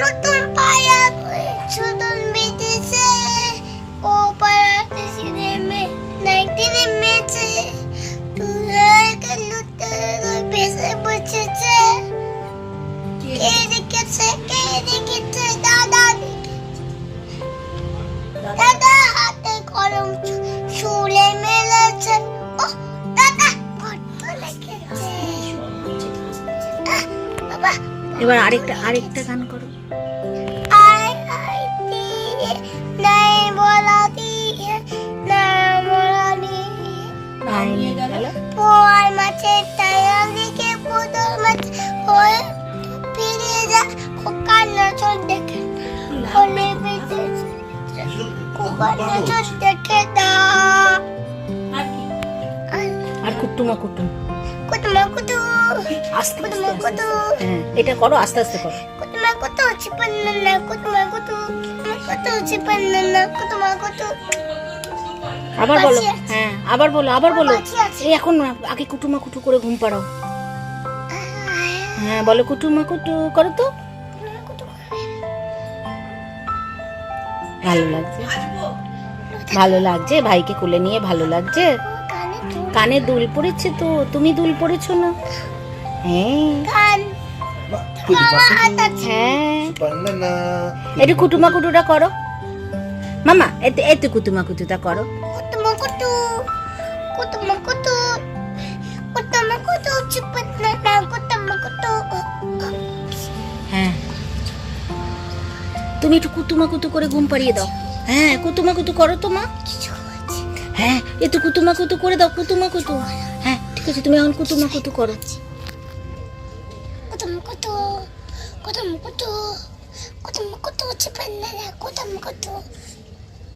নতুন পায়া সুদন বেঁধেছে ও পায়াতে সিনেমে নাইটি নেমেছে তুই লুতে বেসে বসেছে কে দেখেছে দাদা দাদা হাতে কলম চুলে মেলেছে ও দাদা কত লেগেছে বাবা এবার আরেকটা গান করো। আই আই দিয়ে নাই বলা দিয়ে না বলা দিয়ে পোয়ার মাছে টায়া দিকে পুতুল মাছ হয়ে ফিরে যা খোকা নজর দেখে বলে বেঁচে খোকা নজর দেখে দা আর কুটুমা কুটুম কুটুমা কুটু আস্তে কুটুমা কুটু হ্যাঁ এটা করো, আস্তে আস্তে করো। কুটুমা কুটু চিপান্না কুটুমা কুটু কুটু চিপান্না কুটুমা কুটু আবার বলো, হ্যাঁ আবার বলো বাকি আছে। এই এখন না, আগে কুটুমা কুটু করে ঘুম পাড়াও। হ্যাঁ বলো কুটুমা কুটু করো তো। ভালো লাগছে ভাইকে কোলে নিয়ে, ভালো লাগছে। কানে দুল পড়েছে তো, তুমি দুল পড়েছো না? হ্যাঁ কান হ্যাঁ একটু কুটুমা কুটুটা করো মামা, এতে কুটুমা কুটুটা করো। কুটুমা কুটু কুটুমা কুটু কুটুমা কুটু চিপান্না কুটুমা কুটু হ্যাঁ তুমি একটু কুতুমা কুতু করে ঘুম পাড়িয়ে দাও। হ্যাঁ কুতুমা কুতু করো তো মা। হ্যাঁ একটু কুতুমা কুতু করে দাও, কুতুমা কুতু। হ্যাঁ ঠিক আছে, তুমি এখন কুতুমা কুতু করো। কুটুমা কুটু কুটুমা কুটু কুটুমা কুটু চিপান্না কুটুমা কুটু